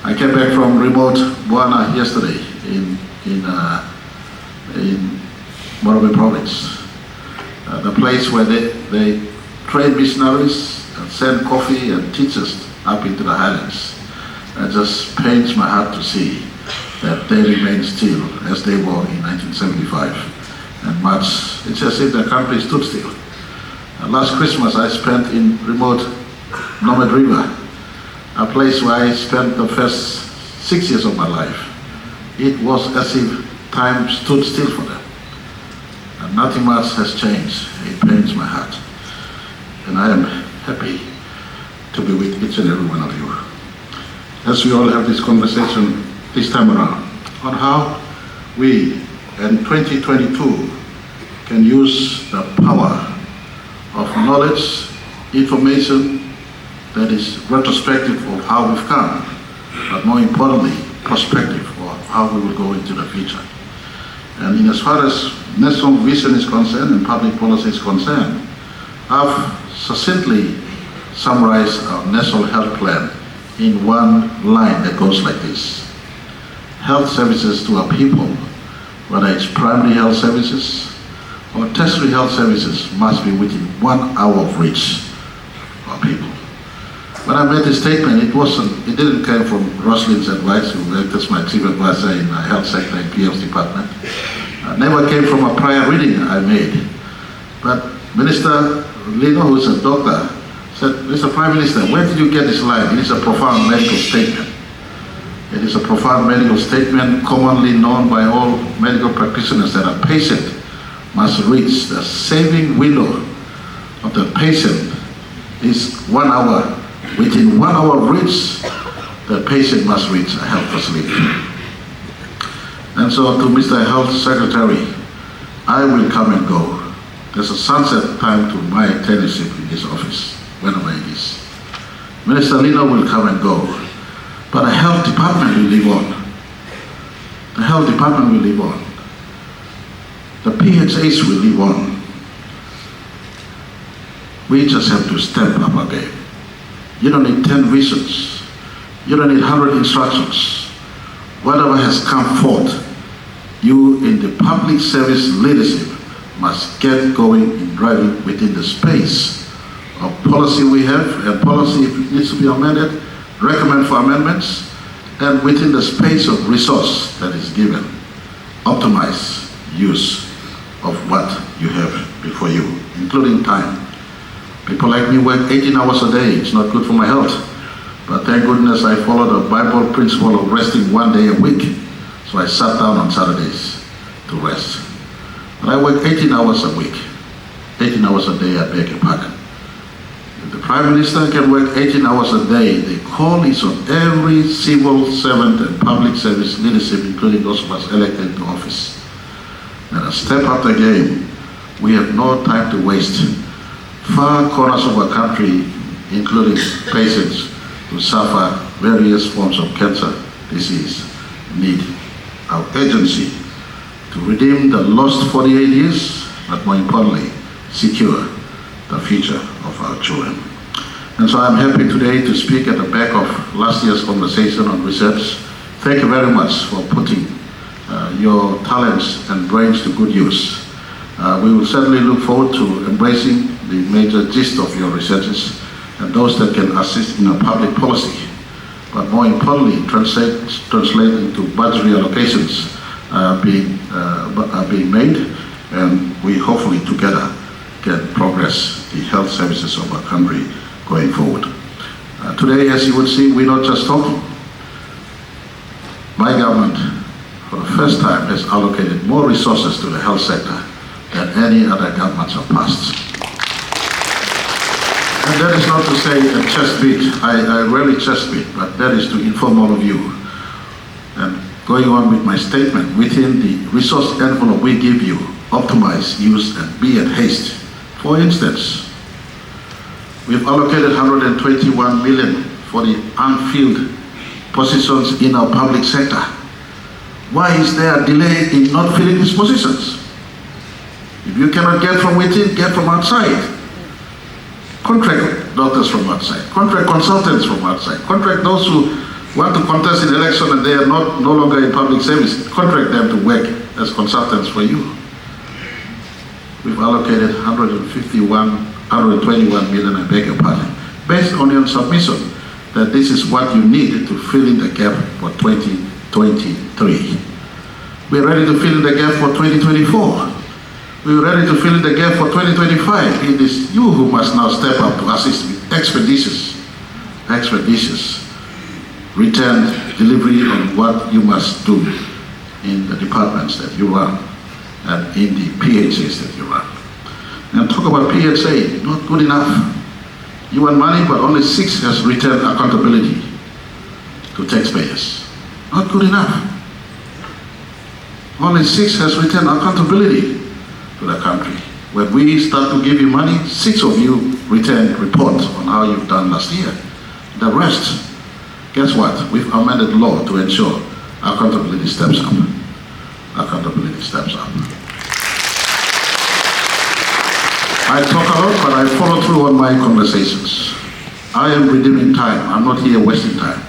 I came back from remote Buana yesterday in Marape province, the place where they train missionaries and send coffee and teachers up into the highlands. It just pains my heart to see that they remain still as they were in 1975 and March. It's as if the country stood still. Last Christmas I spent in remote Nomad River, a place where I spent the first 6 years of my life. It was as if time stood still for them. And nothing much has changed. It pains my heart. And I am happy to be with each and every one of you, as we all have this conversation this time around on how we in 2022 can use the power of knowledge, information that is retrospective of how we've come, but more importantly, prospective of how we will go into the future. And in as far as national vision is concerned and public policy is concerned, I've succinctly summarized our national health plan in one line that goes like this. Health services to our people, whether it's primary health services or tertiary health services, must be within 1 hour of reach for our people. When I made this statement, it didn't come from Rosalind's advice, who worked as my chief advisor in the health sector in PM's department. It never came from a prior reading I made. But Minister Lino, who's a doctor, said, Mr. Prime Minister, where did you get this line? It is a profound medical statement. It is a profound medical statement commonly known by all medical practitioners that a patient must reach the saving window of the patient is 1 hour. Within 1 hour of reach, the patient must reach a health facility. And so to Mr. Health Secretary, I will come and go. There's a sunset time to my tenureship in this office, whenever it is. Minister Lino will come and go, but the health department will live on. The health department will live on. The PHAs will live on. We just have to step up our game. You don't need 10 visions. You don't need 100 instructions. Whatever has come forth, you in the public service leadership must get going in driving within the space of policy we have, and policy, if it needs to be amended, recommend for amendments, and within the space of resource that is given, optimize use of what you have before you, including time. People like me work 18 hours a day. It's not good for my health. But thank goodness I follow the Bible principle of resting 1 day a week. So I sat down on Saturdays to rest. But I work 18 hours a week. 18 hours a day, I beg your pardon. If the Prime Minister can work 18 hours a day, the call is on every civil servant and public service leadership, including those of us elected to office. Let us step up the game. We have no time to waste. Far corners of our country, including patients who suffer various forms of cancer disease, need our agency to redeem the lost 48 years, but more importantly, secure the future of our children. And so I'm happy today to speak at the back of last year's conversation on research. Thank you very much for putting your talents and brains to good use. We will certainly look forward to embracing the major gist of your researches and those that can assist in a public policy, but more importantly, translate into budget reallocations being made, and we hopefully together can progress the health services of our country going forward. Today, as you would see, we're not just talking. My government, for the first time, has allocated more resources to the health sector than any other governments of past. And that is not to say a chest beat. I rarely chest beat, but that is to inform all of you. And going on with my statement, within the resource envelope we give you, optimize, use, and be at haste. For instance, we've allocated 121 million for the unfilled positions in our public sector. Why is there a delay in not filling these positions? If you cannot get from within, get from outside. Contract doctors from outside, contract consultants from outside, contract those who want to contest in election and they are no longer in public service, contract them to work as consultants for you. We've allocated 121 million, I beg your pardon, based on your submission that this is what you need to fill in the gap for 2023. We're ready to fill in the gap for 2024. We're ready to fill in the gap for 2025. It is you who must now step up to assist with expeditious return delivery on what you must do in the departments that you run and in the PHAs that you run. And talk about PHA, not good enough. You want money, but only 6 has returned accountability to taxpayers. Not good enough. Only 6 has returned accountability to the country. When we start to give you money, 6 of you return reports on how you've done last year. The rest, guess what? We've amended law to ensure accountability steps up. Accountability steps up. I talk a lot, but I follow through on my conversations. I am redeeming time. I'm not here wasting time.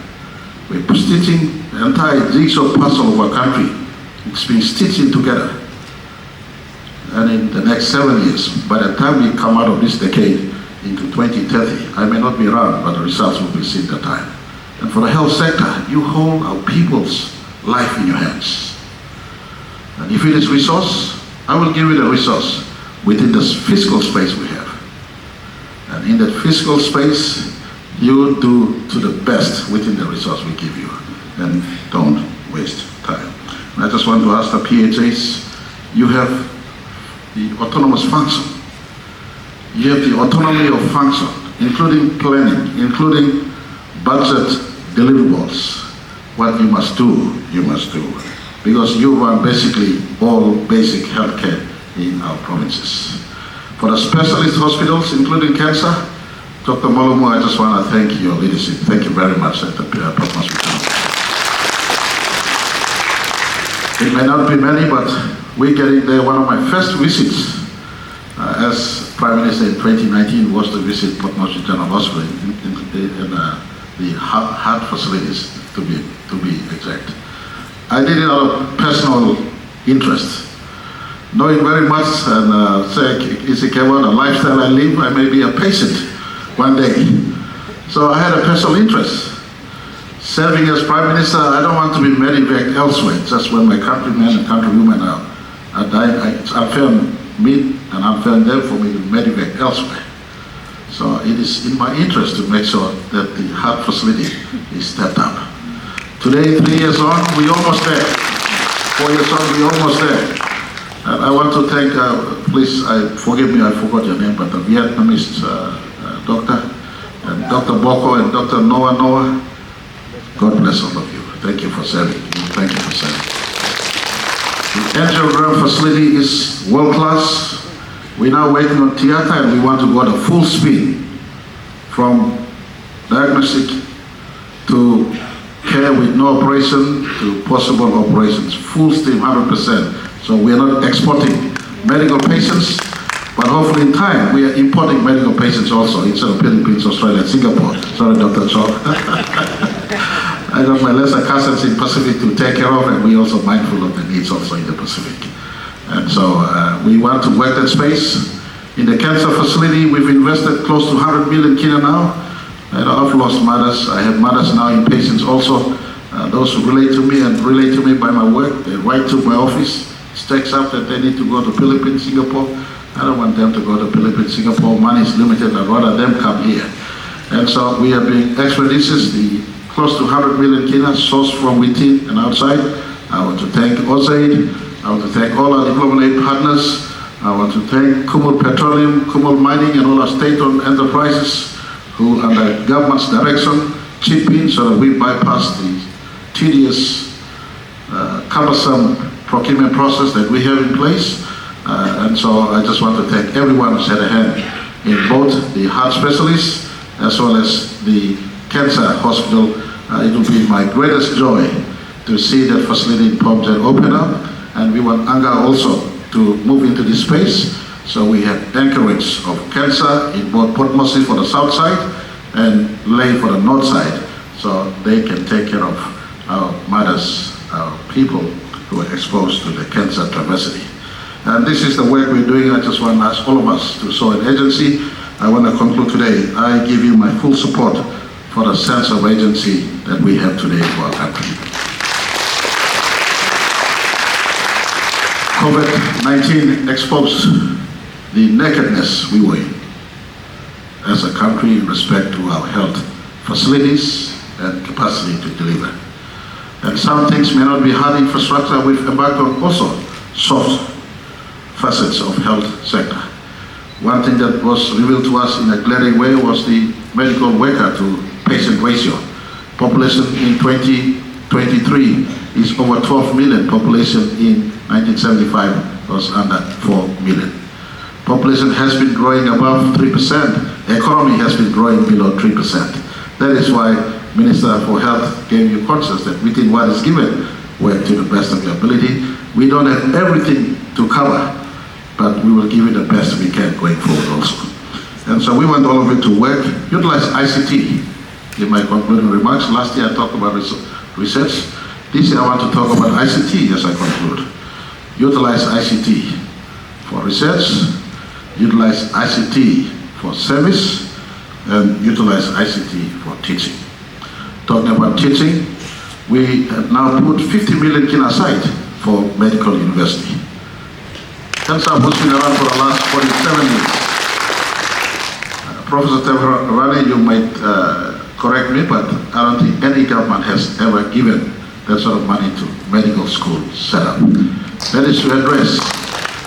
We're stitching the entire jigsaw puzzle of our country. It's been stitching together. And in the next 7 years, by the time we come out of this decade into 2030, I may not be around, but the results will be seen at that time. And for the health sector, you hold our people's life in your hands. And if it is resource, I will give you the resource within this fiscal space we have. And in that fiscal space, you do to the best within the resource we give you. And don't waste time. And I just want to ask the PHAs, you have the autonomous function. You have the autonomy of function, including planning, including budget deliverables. What you must do, you must do. Because you run basically all basic healthcare in our provinces. For the specialist hospitals, including cancer, Dr. Molomo, I just want to thank your leadership. Thank you very much at the Port Moresby. It may not be many, but we're getting there. One of my first visits as Prime Minister in 2019 was to visit Port Moresby General Hospital in the heart facilities, to be exact. I did it out of personal interest. Knowing very much and saying, the lifestyle I live, I may be a patient one day. So I had a personal interest. Serving as Prime Minister, I don't want to be medevaced elsewhere. Just when my countrymen and countrywomen are dying, it's unfair me and unfair them for me to medevac elsewhere. So it is in my interest to make sure that the heart facility is stepped up. Today, 3 years on, we're almost there. 4 years on, we're almost there. And I want to thank, please, forgive me, I forgot your name, but the Vietnamese doctor, and Dr. Boko and Dr. Noah. God bless all of you. Thank you for serving. Thank you for serving. The angiogram facility is world class. We're now waiting on theater and we want to go at full speed from diagnostic to care with no operation to possible operations. Full steam, 100%. So we are not exporting medical patients, but hopefully in time we are importing medical patients also instead of Philippines, Australia, and Singapore. Sorry, Dr. Chow. I got my lesser cousins in Pacific to take care of, and we also mindful of the needs also in the Pacific. And so we want to work that space. In the cancer facility, we've invested close to 100 million kina now. And I've lost mothers. I have mothers now in patients also. Those who relate to me and relate to me by my work, they write to my office. Stacks up that they need to go to Philippines, Singapore. I don't want them to go to Philippines, Singapore. Money is limited. I'd rather them come here. And so we are being expeditious. The close to 100 million kina sourced from within and outside. I want to thank OSAID. I want to thank all our development aid partners. I want to thank Kumul Petroleum, Kumul Mining, and all our state-owned enterprises who, under government's direction, chip in so that we bypass the tedious, cumbersome procurement process that we have in place. And so I just want to thank everyone who's had a hand in both the heart specialists as well as the cancer hospital. It will be my greatest joy to see that facility in Pomjet open up, and we want Anga also to move into this space. So we have anchorage of cancer in both Port Moresby for the south side and Ley for the north side. so they can take care of our mothers, our people who are exposed to the cancer travesty. And this is the work we're doing. I just want to ask all of us to show an agency. I want to conclude today. I give you my full support for the sense of agency that we have today for our country. COVID-19 exposed the nakedness we were in as a country in respect to our health facilities and capacity to deliver. And some things may not be hard infrastructure. We've embarked on also soft facets of health sector. One thing that was revealed to us in a glaring way was the medical worker to patient ratio. Population in 2023 is over 12 million. Population in 1975 was under 4 million. Population has been growing above 3%. Economy has been growing below 3%. That is why Minister for Health gave you conscience that within what is given, work to the best of your ability. We don't have everything to cover, but we will give you the best we can going forward also. And so we want all of you to work, utilize ICT. In my concluding remarks, last year I talked about research. This year I want to talk about ICT as I conclude. Utilize ICT for research, utilize ICT for service, and utilize ICT for teaching. Talking about teaching, we have now put 50 million kin aside for medical university. Cancer has been around for the last 47 years. Professor Tevrani, you might correct me, but I don't think any government has ever given that sort of money to medical school setup. That is to address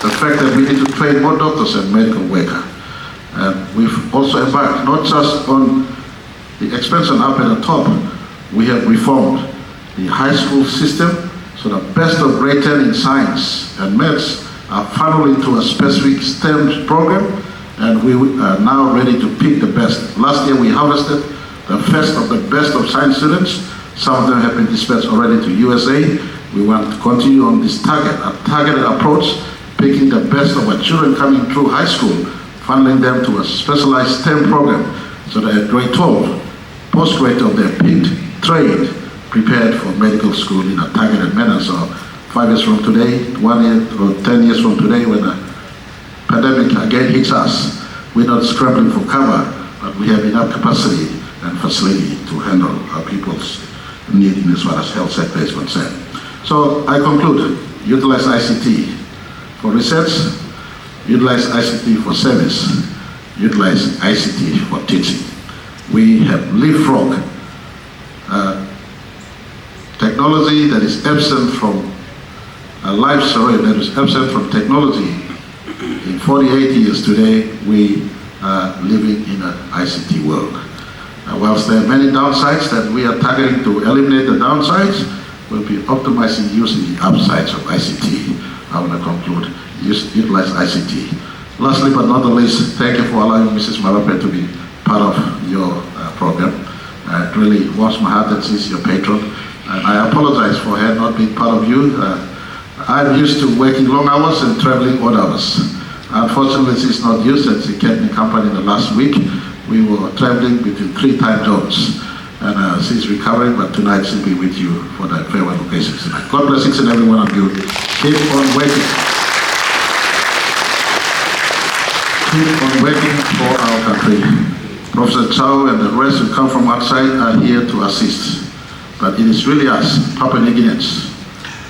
the fact that we need to train more doctors and medical workers. And we've also embarked not just on the expansion up at the top, we have reformed the high school system, so the best of grade 10 in science and maths are funneled into a specific STEM program, and we are now ready to pick the best. Last year we harvested the best of science students. Some of them have been dispatched already to USA. We want to continue on this targeted approach, picking the best of our children coming through high school, funneling them to a specialized STEM program, so that at grade 12, post-graduate, they're picked, trained, prepared for medical school in a targeted manner. So 5 years from today, 1 year or 10 years from today, when the pandemic again hits us, we're not scrambling for cover, but we have enough capacity and facility to handle our people's need in as far as health sector is concerned. So I conclude, utilize ICT for research, utilize ICT for service, utilize ICT for teaching. We have leapfrogged technology that is absent from a life story that is absent from technology. In 48 years today, we are living in an ICT world. Whilst there are many downsides that we are targeting to eliminate the downsides, we'll be optimizing using the upsides of ICT. I want to conclude, utilize ICT. Lastly but not the least, thank you for allowing Mrs. Marape to be part of your program. It really warms my heart that she's your patron. And I apologize for her not being part of you. I'm used to working long hours and traveling odd hours. Unfortunately, she's not used, and she kept me company in the last week. We were traveling between 3 time zones. And she's recovering, but tonight she'll be with you for the farewell occasion tonight. God bless each and every one of you. Keep on working. Keep on working for our country. Professor Chow and the rest who come from outside are here to assist. But it is really us, Papua New Guineans.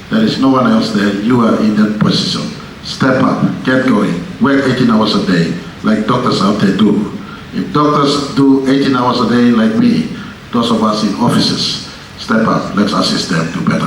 There is no one else there. You are in that position. Step up, get going, work 18 hours a day, like doctors out there do. If doctors do 18 hours a day like me, those of us in offices, step up, let's assist them to better.